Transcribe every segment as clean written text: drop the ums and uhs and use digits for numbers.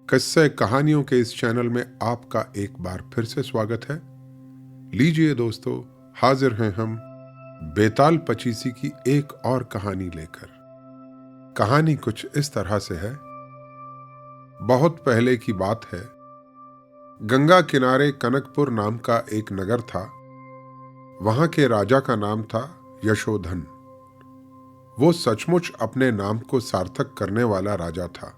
किस्से कहानियों के इस चैनल में आपका एक बार फिर से स्वागत है। लीजिए दोस्तों, हाजिर हैं हम बेताल पचीसी की एक और कहानी लेकर। कहानी कुछ इस तरह से है। बहुत पहले की बात है। गंगा किनारे कनकपुर नाम का एक नगर था। वहां के राजा का नाम था यशोधन। वो सचमुच अपने नाम को सार्थक करने वाला राजा था।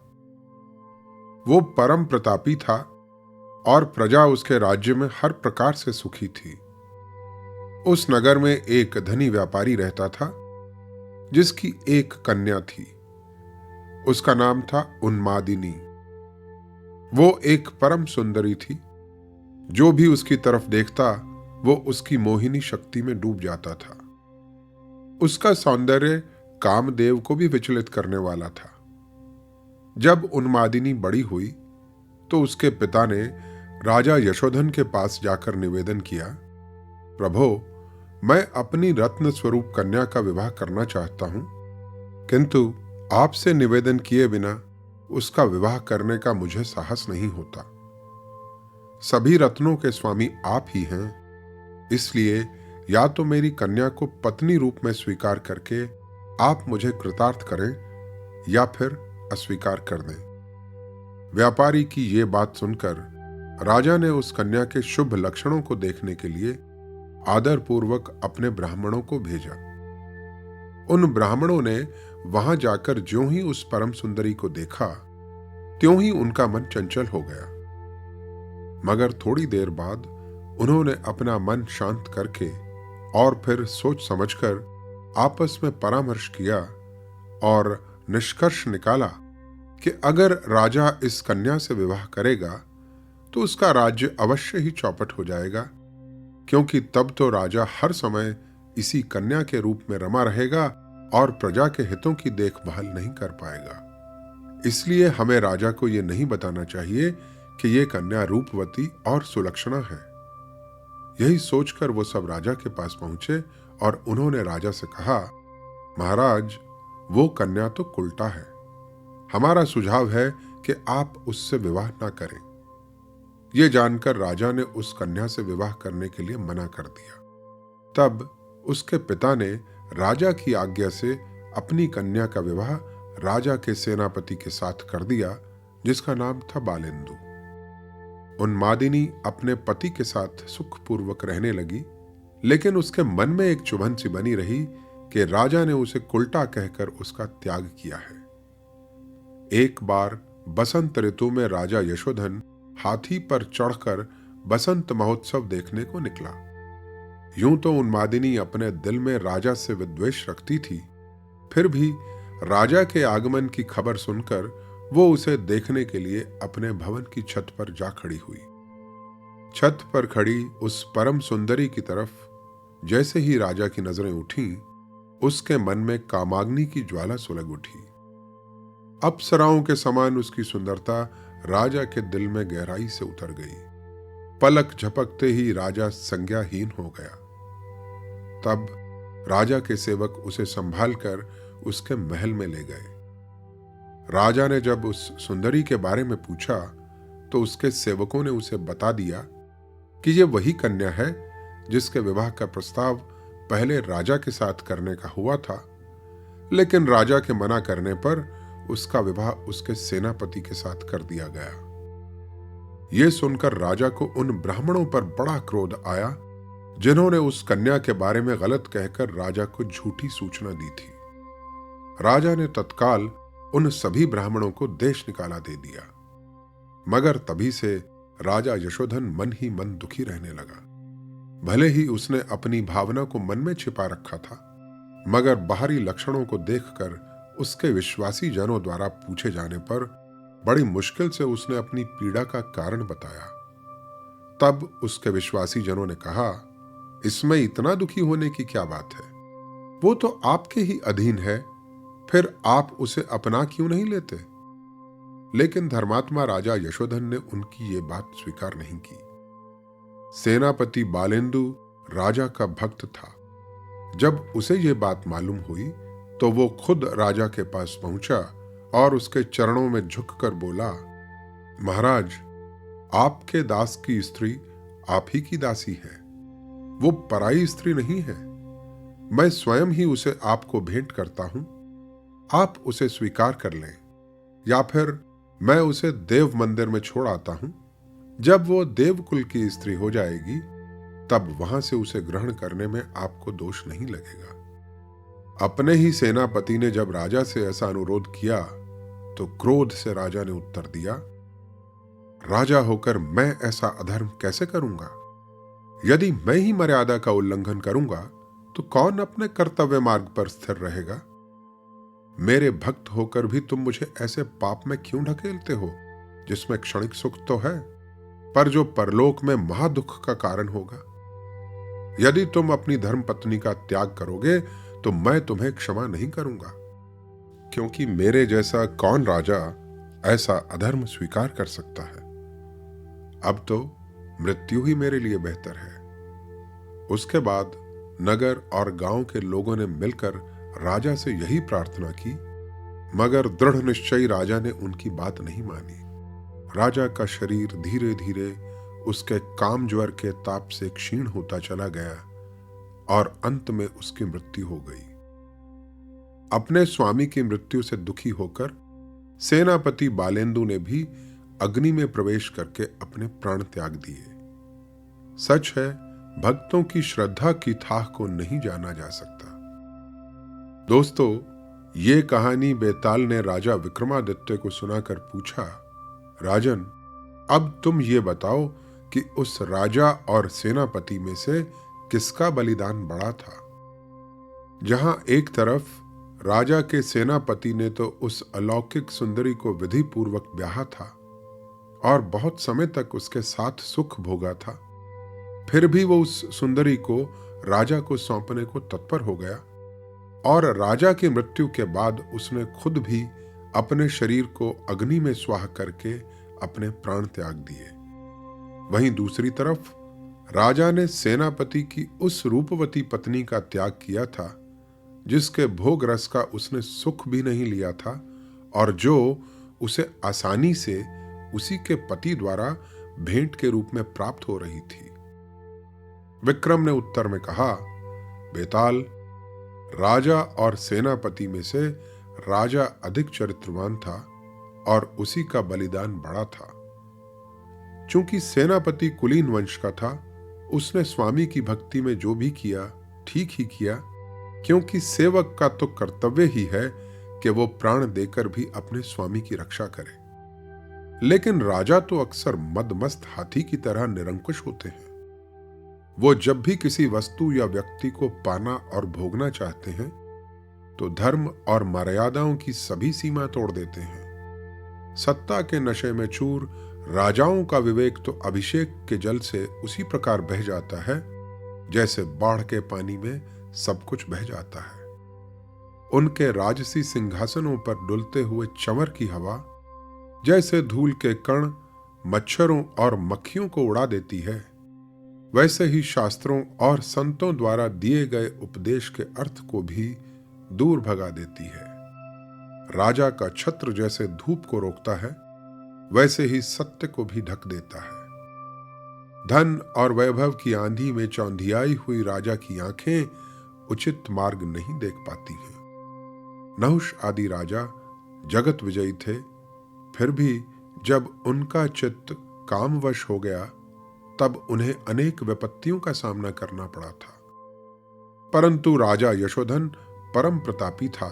वो परम प्रतापी था और प्रजा उसके राज्य में हर प्रकार से सुखी थी। उस नगर में एक धनी व्यापारी रहता था जिसकी एक कन्या थी। उसका नाम था उन्मादिनी। वो एक परम सुंदरी थी। जो भी उसकी तरफ देखता वो उसकी मोहिनी शक्ति में डूब जाता था। उसका सौंदर्य कामदेव को भी विचलित करने वाला था। जब उन्मादिनी बड़ी हुई तो उसके पिता ने राजा यशोधन के पास जाकर निवेदन किया, प्रभो, मैं अपनी रत्न स्वरूप कन्या का विवाह करना चाहता हूं, किंतु आपसे निवेदन किए बिना उसका विवाह करने का मुझे साहस नहीं होता। सभी रत्नों के स्वामी आप ही हैं, इसलिए या तो मेरी कन्या को पत्नी रूप में स्वीकार करके आप मुझे कृतार्थ करें या फिर अस्वीकार कर दें। व्यापारी की ये बात सुनकर राजा ने उस कन्या के शुभ लक्षणों को देखने के लिए आदरपूर्वक अपने ब्राह्मणों को भेजा। उन ब्राह्मणों ने वहां जाकर ज्यों ही उस परम सुंदरी को देखा त्यों ही उनका मन चंचल हो गया। मगर थोड़ी देर बाद उन्होंने अपना मन शांत करके और फिर सोच समझकर आपस में परामर्श किया और निष्कर्ष निकाला कि अगर राजा इस कन्या से विवाह करेगा तो उसका राज्य अवश्य ही चौपट हो जाएगा, क्योंकि तब तो राजा हर समय इसी कन्या के रूप में रमा रहेगा और प्रजा के हितों की देखभाल नहीं कर पाएगा। इसलिए हमें राजा को यह नहीं बताना चाहिए कि यह कन्या रूपवती और सुलक्षणा है। यही सोचकर वो सब राजा के पास पहुंचे और उन्होंने राजा से कहा, महाराज, वो कन्या तो कुलटा है। हमारा सुझाव है कि आप उससे विवाह ना करें। यह जानकर राजा ने उस कन्या से विवाह करने के लिए मना कर दिया। तब उसके पिता ने राजा की आज्ञा से अपनी कन्या का विवाह राजा के सेनापति के साथ कर दिया, जिसका नाम था बालेंदु। उन्मादिनी अपने पति के साथ सुखपूर्वक रहने लगी, लेकिन उसके मन में एक चुभन सी बनी रही कि राजा ने उसे कुलटा कहकर उसका त्याग किया है। एक बार बसंत ऋतु में राजा यशोधन हाथी पर चढ़कर बसंत महोत्सव देखने को निकला। यूं तो उन्मादिनी अपने दिल में राजा से विद्वेष रखती थी, फिर भी राजा के आगमन की खबर सुनकर वो उसे देखने के लिए अपने भवन की छत पर जा खड़ी हुई। छत पर खड़ी उस परम सुंदरी की तरफ जैसे ही राजा की नजरें उठीं, उसके मन में कामाग्नि की ज्वाला सुलग उठी। अप्सराओं के समान उसकी सुंदरता राजा के दिल में गहराई से उतर गई। पलक झपकते ही राजा संज्ञाहीन हो गया। तब राजा के सेवक उसे संभाल कर उसके महल में ले गए। राजा ने जब उस सुंदरी के बारे में पूछा तो उसके सेवकों ने उसे बता दिया कि यह वही कन्या है जिसके विवाह का प्रस्ताव पहले राजा के साथ करने का हुआ था, लेकिन राजा के मना करने पर उसका विवाह उसके सेनापति के साथ कर दिया गया। यह सुनकर राजा को उन ब्राह्मणों पर बड़ा क्रोध आया जिन्होंने उस कन्या के बारे में गलत कहकर राजा को झूठी सूचना दी थी। राजा ने तत्काल उन सभी ब्राह्मणों को देश निकाला दे दिया। मगर तभी से राजा यशोधन मन ही मन दुखी रहने लगा। भले ही उसने अपनी भावना को मन में छिपा रखा था, मगर बाहरी लक्षणों को देखकर उसके विश्वासी जनों द्वारा पूछे जाने पर बड़ी मुश्किल से उसने अपनी पीड़ा का कारण बताया। तब उसके विश्वासी जनों ने कहा, इसमें इतना दुखी होने की क्या बात है? वो तो आपके ही अधीन है, फिर आप उसे अपना क्यों नहीं लेते? लेकिन धर्मात्मा राजा यशोधन ने उनकी ये बात स्वीकार नहीं की। सेनापति बालेंदु राजा का भक्त था। जब उसे ये बात मालूम हुई तो वो खुद राजा के पास पहुंचा और उसके चरणों में झुककर बोला, महाराज, आपके दास की स्त्री आप ही की दासी है, वो पराई स्त्री नहीं है। मैं स्वयं ही उसे आपको भेंट करता हूं, आप उसे स्वीकार कर लें, या फिर मैं उसे देव मंदिर में छोड़ आता हूं। जब वो देवकुल की स्त्री हो जाएगी तब वहां से उसे ग्रहण करने में आपको दोष नहीं लगेगा। अपने ही सेनापति ने जब राजा से ऐसा अनुरोध किया तो क्रोध से राजा ने उत्तर दिया, राजा होकर मैं ऐसा अधर्म कैसे करूंगा? यदि मैं ही मर्यादा का उल्लंघन करूंगा तो कौन अपने कर्तव्य मार्ग पर स्थिर रहेगा? मेरे भक्त होकर भी तुम मुझे ऐसे पाप में क्यों ढकेलते हो जिसमें क्षणिक सुख तो है, पर जो परलोक में महादुख का कारण होगा? यदि तुम अपनी धर्म पत्नी का त्याग करोगे तो मैं तुम्हें क्षमा नहीं करूंगा, क्योंकि मेरे जैसा कौन राजा ऐसा अधर्म स्वीकार कर सकता है? अब तो मृत्यु ही मेरे लिए बेहतर है। उसके बाद नगर और गांव के लोगों ने मिलकर राजा से यही प्रार्थना की, मगर दृढ़ निश्चयी राजा ने उनकी बात नहीं मानी। राजा का शरीर धीरे धीरे उसके काम ज्वर के ताप से क्षीण होता चला गया और अंत में उसकी मृत्यु हो गई। अपने स्वामी की मृत्यु से दुखी होकर सेनापति बालेंदु ने भी अग्नि में प्रवेश करके अपने प्राण त्याग दिए। सच है, भक्तों की श्रद्धा की थाह को नहीं जाना जा सकता। दोस्तों, ये कहानी बेताल ने राजा विक्रमादित्य को सुनाकर पूछा, राजन, अब तुम ये बताओ कि उस राजा और सेनापति में से किसका बलिदान बड़ा था? जहां एक तरफ राजा के सेनापति ने तो उस अलौकिक सुंदरी को विधि पूर्वक ब्याहा था और बहुत समय तक उसके साथ सुख भोगा था, फिर भी वो उस सुंदरी को राजा को सौंपने को तत्पर हो गया और राजा की मृत्यु के बाद उसने खुद भी अपने शरीर को अग्नि में स्वाह करके अपने प्राण त्याग दिए। वहीं दूसरी तरफ राजा ने सेनापति की उस रूपवती पत्नी का त्याग किया था जिसके भोग रस का उसने सुख भी नहीं लिया था और जो उसे आसानी से उसी के पति द्वारा भेंट के रूप में प्राप्त हो रही थी। विक्रम ने उत्तर में कहा, बेताल, राजा और सेनापति में से राजा अधिक चरित्रवान था और उसी का बलिदान बड़ा था। चूंकि सेनापति कुलीन वंश का था, उसने स्वामी की भक्ति में जो भी किया ठीक ही किया, क्योंकि सेवक का तो कर्तव्य ही है कि वो प्राण देकर भी अपने स्वामी की रक्षा करे। लेकिन राजा तो अक्सर मदमस्त हाथी की तरह निरंकुश होते हैं। वो जब भी किसी वस्तु या व्यक्ति को पाना और भोगना चाहते हैं तो धर्म और मर्यादाओं की सभी सीमा तोड़ देते हैं। सत्ता के नशे में चूर राजाओं का विवेक तो अभिषेक के जल से उसी प्रकार बह जाता है जैसे बाढ़ के पानी में सब कुछ बह जाता है। उनके राजसी सिंहासनों पर डुलते हुए चंवर की हवा जैसे धूल के कण मच्छरों और मक्खियों को उड़ा देती है, वैसे ही शास्त्रों और संतों द्वारा दिए गए उपदेश के अर्थ को भी दूर भगा देती है। राजा का छत्र जैसे धूप को रोकता है, वैसे ही सत्य को भी ढक देता है। धन और वैभव की आंधी में चौंधियाई हुई राजा की आंखें उचित मार्ग नहीं देख पाती हैं। नहुष आदि राजा जगत विजयी थे, फिर भी जब उनका चित्त कामवश हो गया तब उन्हें अनेक विपत्तियों का सामना करना पड़ा था। परंतु राजा यशोधन परम प्रतापी था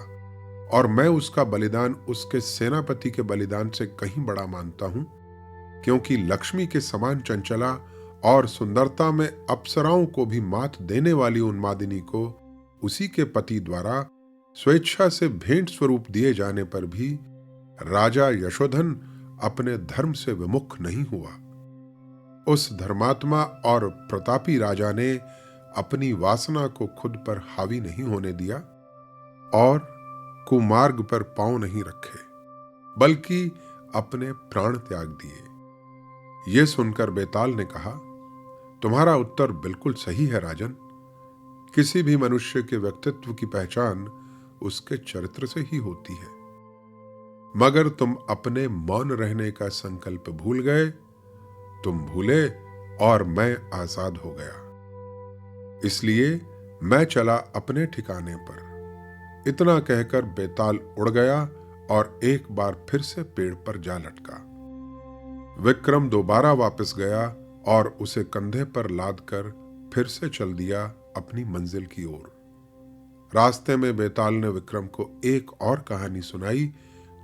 और मैं उसका बलिदान उसके सेनापति के बलिदान से कहीं बड़ा मानता हूं, क्योंकि लक्ष्मी के समान चंचला और सुंदरता में अप्सराओं को भी मात देने वाली उन्मादिनी को उसी के पति द्वारा स्वेच्छा से भेंट स्वरूप दिए जाने पर भी राजा यशोधन अपने धर्म से विमुख नहीं हुआ। उस धर्मात्मा और प्रतापी राजा ने अपनी वासना को खुद पर हावी नहीं होने दिया और कुमार्ग पर पांव नहीं रखे, बल्कि अपने प्राण त्याग दिए। ये सुनकर बेताल ने कहा, तुम्हारा उत्तर बिल्कुल सही है राजन। किसी भी मनुष्य के व्यक्तित्व की पहचान उसके चरित्र से ही होती है। मगर तुम अपने मौन रहने का संकल्प भूल गए। तुम भूले और मैं आजाद हो गया। इसलिए मैं चला अपने ठिकाने पर। इतना कहकर बेताल उड़ गया और एक बार फिर से पेड़ पर जा लटका। विक्रम दोबारा वापस गया और उसे कंधे पर लादकर फिर से चल दिया अपनी मंजिल की ओर। रास्ते में बेताल ने विक्रम को एक और कहानी सुनाई,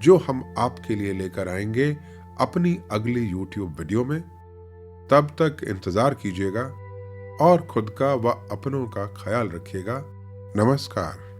जो हम आपके लिए लेकर आएंगे अपनी अगली YouTube वीडियो में। तब तक इंतजार कीजिएगा और खुद का व अपनों का ख्याल रखिएगा। नमस्कार।